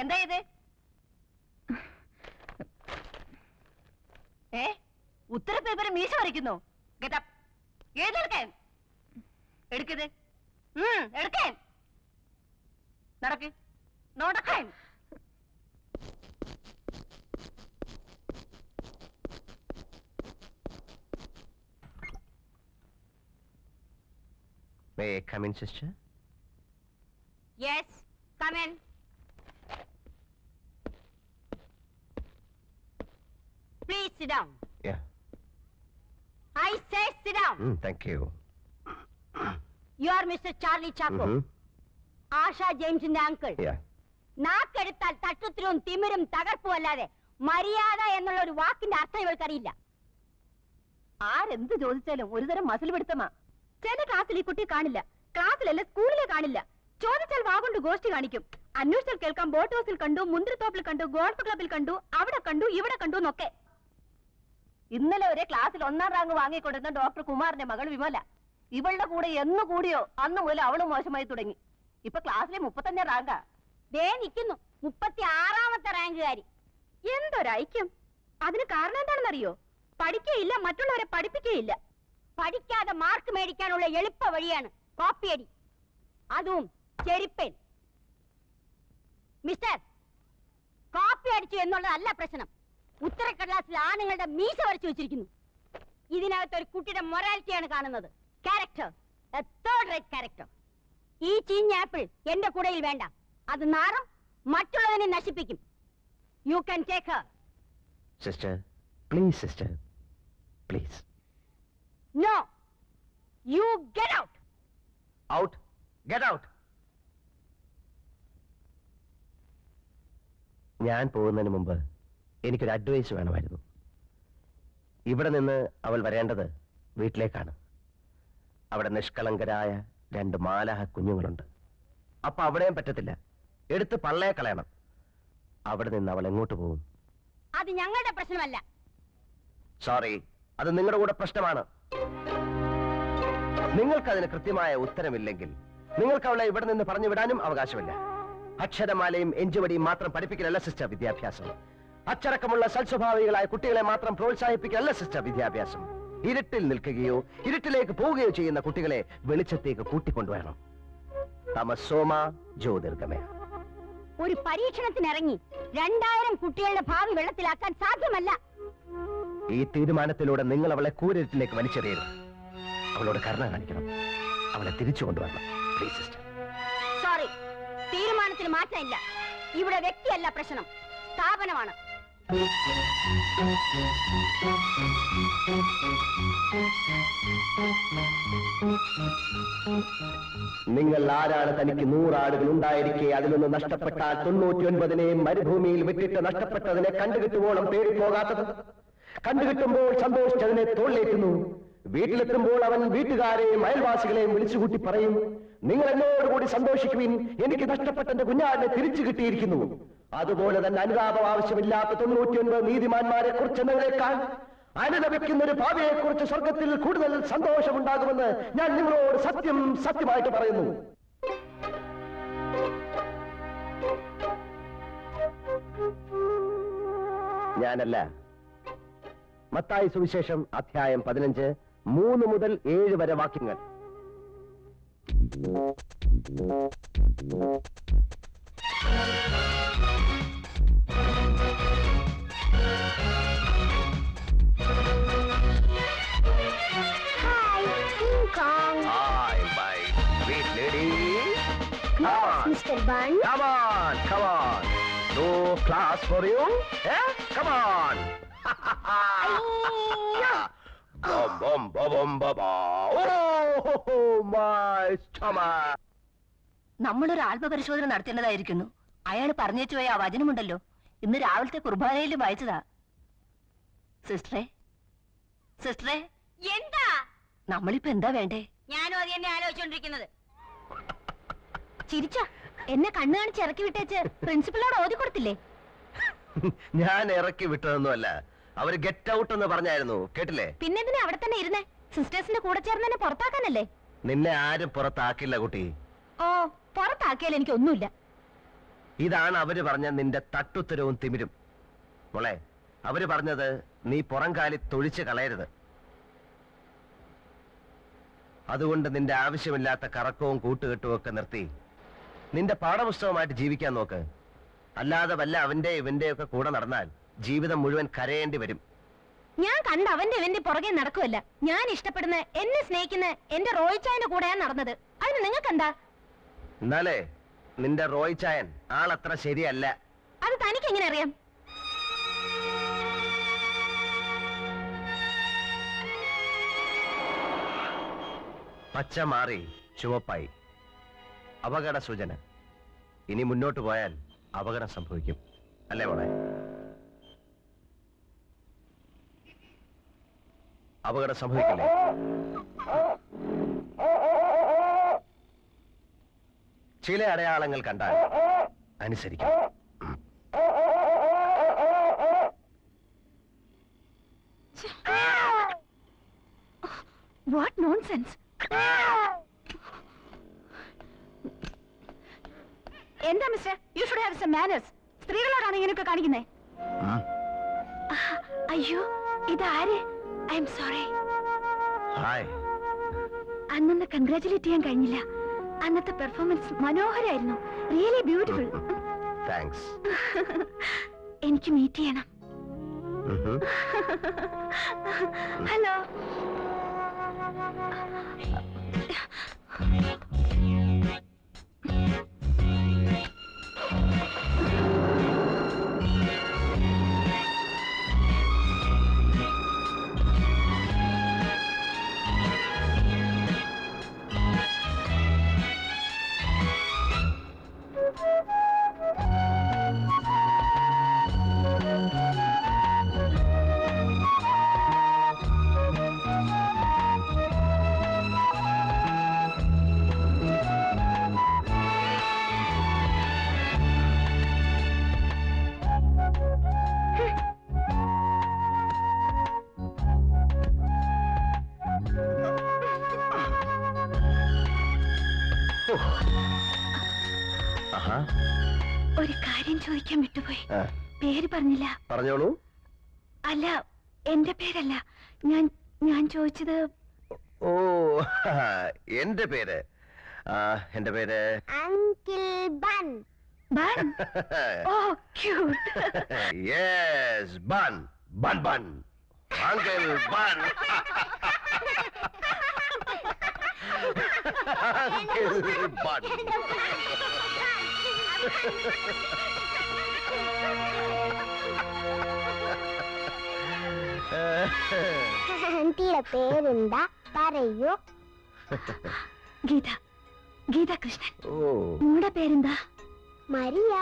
എന്താ ഇത്? ഉത്തര പേപ്പർ മീശ വരയ്ക്കുന്നു. ഏതെടുക്കാൻ എടുക്കത് എടുക്കാൻ നടക്ക് നോടക്കാൻ. May I come in, sister? Yes, come in. Please sit down. Yeah. I say sit down. Thank you. You are Mr. Charlie Chaco. Asha James in the uncle. Yeah. നാക്കെടുത്താൽ തട്ടുത്തിരും തിമിരും തകർപ്പും അല്ലാതെ മര്യാദ എന്നുള്ള ഒരു വാക്കിന്റെ അർത്ഥം ഇവർക്കറിയില്ല. ആരെന്ത് ചോദിച്ചാലും ഒരുതരം മസിൽ പിടുത്തമാ. ചില ക്ലാസ്സിൽ ഈ കുട്ടി കാണില്ല, ക്ലാസ്സിലല്ല സ്കൂളിലെ കാണില്ല. ചോദിച്ചാൽ വാഗൊണ്ട് ഗോഷ്ടി കാണിക്കും. അന്വേഷിച്ചാൽ കേൾക്കാം ബോട്ട് ഹൗസിൽ കണ്ടു, മുന്തിരിത്തോപ്പിൽ കണ്ടു, ഗോൾഫ് ക്ലബിൽ കണ്ടു, അവിടെ കണ്ടു, ഇവിടെ കണ്ടു എന്നൊക്കെ. ഇന്നലെ ഒരേ ക്ലാസ്സിൽ 1ാം റാങ്ക് വാങ്ങിക്കൊണ്ടിരുന്ന ഡോക്ടർ കുമാറിന്റെ മകൾ വിമല. ഇവളുടെ കൂടെ എന്ന് കൂടിയോ അന്ന് മുതൽ അവള് മോശമായി തുടങ്ങി. ഇപ്പൊ ക്ലാസ്സിലെ 35ാം റാങ്കാ. ദേ നിൽക്കുന്നു 36ാമത്തെ റാങ്കുകാരി. എന്തൊരൈക്യം! അതിന് കാരണം എന്താണെന്നറിയോ? പഠിക്കുകയില്ല, മറ്റുള്ളവരെ പഠിപ്പിക്കുകയില്ല. പഠിക്കാതെ മാർക്ക് മേടിക്കാനുള്ള എളുപ്പ വഴിയാണ് കോപ്പിയടി, അതും ചെരിപ്പൻ. മിസ്റ്റർ, കോപ്പി അടിച്ചു എന്നുള്ളതല്ല പ്രശ്നം. ഉത്തരക്കടലാസിൽ ആണുങ്ങളുടെ മീശ വരച്ചു വെച്ചിരിക്കുന്നു. ഇതിനകത്ത് ഒരു കുട്ടിയുടെ മൊറാലിറ്റിയാണ് കാണുന്നത്. Character, third rate character. ഈ ചീഞ്ഞ ആപ്പിൾ എന്റെ കൂടയിൽ വേണ്ട. അത് നാറും, മറ്റുള്ളതിനെ നശിപ്പിക്കും. You can take Har. Sister, please, sister, please. No, you get out. Out? Get out. ഞാൻ പോകുന്നതിന് മുമ്പ് എനിക്കൊരു അഡ്വൈസ് വേണമായിരുന്നു. ഇവിടെ നിന്ന് അവൾ വരേണ്ടത് വീട്ടിലേക്കാണ്. അവിടെ നിഷ്കളങ്കരായ 2 മാലാഹ കുഞ്ഞുങ്ങളുണ്ട്. അപ്പൊ അവിടെയും പറ്റത്തില്ല, എടുത്ത് പള്ളയെ കളയണം. അവിടെ നിന്ന് അവൾ എങ്ങോട്ട് പോകും? അത് ഞങ്ങളുടെ പ്രശ്നമല്ല. സോറി, അത് നിങ്ങളുടെ കൂടെ പ്രശ്നമാണ്. നിങ്ങൾക്കതിന് കൃത്യമായ ഉത്തരമില്ലെങ്കിൽ നിങ്ങൾക്ക് അവളെ ഇവിടെ നിന്ന് പറഞ്ഞു വിടാനും അവകാശമില്ല. അക്ഷരമാലയും എഞ്ചുവടിയും മാത്രം പഠിപ്പിക്കലല്ല സിസ്റ്റർ വിദ്യാഭ്യാസം. അച്ചടക്കമുള്ള സൽസ്വഭാവികളായ കുട്ടികളെ മാത്രം പ്രോത്സാഹിപ്പിക്കലല്ല സിസ്റ്റർ വിദ്യാഭ്യാസം. ഇരുട്ടിൽ നിൽക്കുകയോ ഇരുട്ടിലേക്ക് പോവുകയോ ചെയ്യുന്ന കുട്ടികളെ വെളിച്ചത്തേക്ക് കൂട്ടിക്കൊണ്ടുവരണം. തമസോമ ജ്യോതിർഗമയ. ഒരു പരീക്ഷണത്തിനിറങ്ങി 2000 കുട്ടികളുടെ ഭാവി വെള്ളത്തിലാക്കാൻ സാധ്യമല്ല. ഈ തീരുമാനത്തിലൂടെ നിങ്ങൾ അവളെ കൂരിട്ടിലേക്ക് വലിച്ചെറിയരുത്. അവളോട് കരുണ കാണിക്കണം. അവളെ തിരിച്ചു കൊണ്ടുവരണം. Please sister. സോറി, തീരുമാനത്തിന് മാറ്റമില്ല. ഇവിടെ വ്യക്തിയല്ല പ്രശ്നം, സ്ഥാപനമാണ്. നിങ്ങൾ ആരാണ്? തനിക്ക് 100 ആടുകൾ ഉണ്ടായിരിക്കെ അതിലൊന്ന് നഷ്ടപ്പെട്ടാൽ 99 മരുഭൂമിയിൽ വിട്ടിട്ട് നഷ്ടപ്പെട്ടതിനെ കണ്ടുകിട്ടുവോളം പേടിപ്പോകാത്തത്? കണ്ടുകിട്ടുമ്പോൾ സന്തോഷിച്ചതിനെ തോളിലേറ്റുന്നു. വീട്ടിലെത്തുമ്പോൾ അവൻ വീട്ടുകാരെയും അയൽവാസികളെയും വിളിച്ചുകൂട്ടി പറയും, നിങ്ങൾ എന്നോടുകൂടി സന്തോഷിക്കുവിൻ, എനിക്ക് നഷ്ടപ്പെട്ട എന്റെ കുഞ്ഞാടിനെ തിരിച്ചു കിട്ടിയിരിക്കുന്നു. അതുപോലെ തന്നെ അനുതാപം ആവശ്യമില്ലാത്ത 99 നീതിമാന്മാരെ കുറിച്ചെന്നതിനേക്കാൾ അനുദപിക്കുന്ന ഒരു ഭാവിയെ കുറിച്ച് സ്വർഗത്തിൽ കൂടുതൽ സന്തോഷമുണ്ടാകുമെന്ന് ഞാൻ നിങ്ങളോട് സത്യമായിട്ട് പറയുന്നു. ഞാനല്ല. മത്തായി സുവിശേഷം അധ്യായം 15 3 മുതൽ 7 വരെ വാക്യങ്ങൾ. Mr. Bun. Come on. No class for you? Eh? Come on. Bum, bum, bum, bum. Oh, my stomach. നമ്മളൊരു ആത്മപരിശോധന നടത്തേണ്ടതായിരിക്കുന്നു. അയാൾ പറഞ്ഞേച്ചു പോയ ആ വചനമുണ്ടല്ലോ, ഇന്ന് രാവിലത്തെ കുർബാനയിൽ വായിച്ചതാ. സിസ്റ്ററെ എന്താ? നമ്മളിപ്പോ എന്താ വേണ്ടേ? ഞാനും അത് തന്നെ ആലോചിച്ചോണ്ടിരിക്കുന്നത്. ചിരിച്ച എന്നെ കണ്ണു കാണിച്ച് ഇറക്കി വിട്ടേച്ച് പ്രിൻസിപ്പളിനോട് ഓതി കൊടുത്തില്ലേ? ഞാൻ ഇറക്കി വിട്ടതൊന്നുമല്ല, അവര് ഗെറ്റ് ഔട്ട് എന്ന് പറഞ്ഞായിരുന്നു, കേട്ടില്ലേ? പിന്നെന്തിനാ അവിടെ തന്നെ ഇരുന്നേ? സിസ്റ്റേഴ്സിന്റെ കൂടെ ചേർന്ന് എന്നെ പുറത്താക്കാനല്ലേ? നിന്നെ ആരും പുറത്താക്കില്ല കുട്ടി. ഓ, പുറത്താക്കിയാൽ എനിക്ക് ഒന്നുമില്ല. ഇതാണ് അവര് പറഞ്ഞ നിന്റെ തട്ടുത്തരവും തിമിരും. മോളെ, അവര് പറഞ്ഞത് നീ പുറം കാലി തൊഴിച്ച് കളയരുത്. അതുകൊണ്ട് നിന്റെ ആവശ്യമില്ലാത്ത കറക്കവും കൂട്ടുകെട്ടും ഒക്കെ നിർത്തി നിന്റെ പാഠപുസ്തകമായിട്ട് ജീവിക്കാൻ നോക്ക്. അല്ലാതെ വല്ല അവന്റെ ഇവന്റെ ഒക്കെ കൂടെ നടന്നാൽ ജീവിതം മുഴുവൻ കരയേണ്ടി വരും. ഞാൻ കണ്ട അവന്റെ ഇവന്റെ പുറകെ നടക്കുമല്ല. ഞാൻ ഇഷ്ടപ്പെടുന്ന, എന്നെ സ്നേഹിക്കുന്ന എന്റെ റോയിച്ചായന്റെ കൂടെയാണ് നടന്നത്. അതിന് നിങ്ങൾക്കെന്താ? എന്നാലേ നിന്റെ റോയ് ചായൻ ആളത്ര ശരിയല്ല. അത് തനിക്ക് എങ്ങനെ അറിയാം? പച്ച മാറി ചുവപ്പായി. അപകട സൂചന. ഇനി മുന്നോട്ട് പോയാൽ അപകടം സംഭവിക്കും, അല്ലേ മോളെ? അപകടം സംഭവിക്കില്ലേ? ചില അടയാളങ്ങൾ കണ്ടാൽ അനുസരിക്കണം. What nonsense! എന്താ mister? You should have some manners. സ്ത്രീകളോടാണ് ഇങ്ങനെയൊക്കെ കാണിക്കുന്നേ. അയ്യോ, ഇതാര്? I'm sorry. ഹായ്. അന്നൊന്ന് കൺഗ്രാറ്റുലേറ്റ് ചെയ്യാൻ കഴിഞ്ഞില്ല. അന്നത്തെ പെർഫോമൻസ് മനോഹരായിരുന്നു. Really beautiful. താങ്ക്സ്. എനിക്ക് മീറ്റ് ചെയ്യണം. ഹലോ. ഒരു കാര്യം ചോദിക്കാൻ വിട്ടുപോയി. പേര് പറഞ്ഞില്ല. പറഞ്ഞോളൂ. അല്ല, എന്റെ പേരല്ല. ഞാൻ ചോദിച്ചത്. ഓ, എന്റെ പേര് അങ്കിൾ ബൺ. ബൺ? ഓ, cute. Yes, bun bun bun. Uncle bun. Uncle bun. ആന്റിയുടെ പേരെന്താ പറയൂ? ഗീത. ഗീത കൃഷ്ണൻ. ഓ, നിങ്ങളുടെ പേരെന്താ? മരിയ.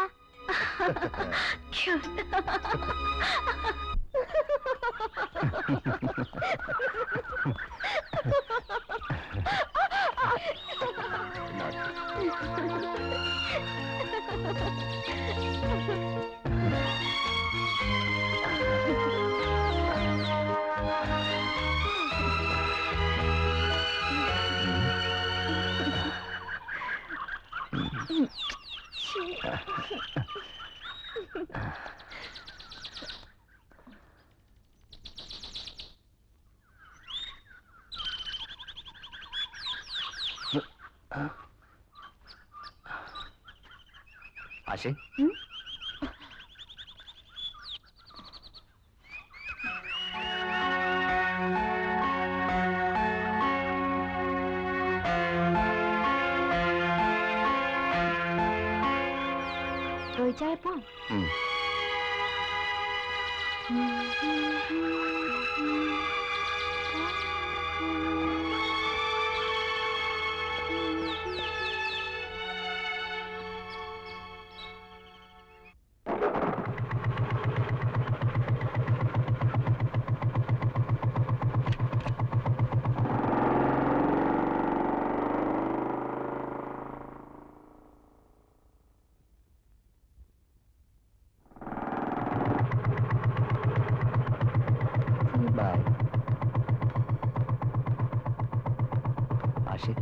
ആശേ, ചോദിച്ചായപ്പോ മാഷെ.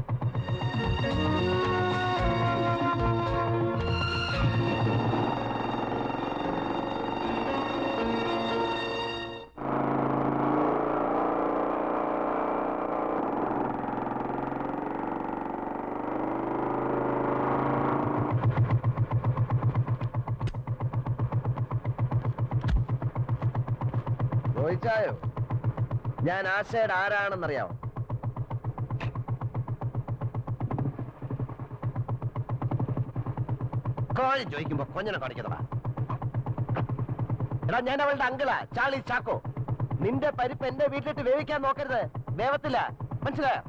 ചോദിച്ചായോ ഞാൻ ആശയുടെ ആരാണെന്നറിയാമോ? കോഴി ചോദിക്കുമ്പോ കൊഞ്ഞനെ കാണിക്കുന്നതാ. എടാ ഞാൻ അവളുടെ അങ്കിളാ, ചാർലി ചാക്കോ. നിന്റെ പരിപ്പ് എന്റെ വീട്ടിലിട്ട് വേവിക്കാൻ നോക്കരുത്, വേവത്തില്ല, മനസ്സിലായോ?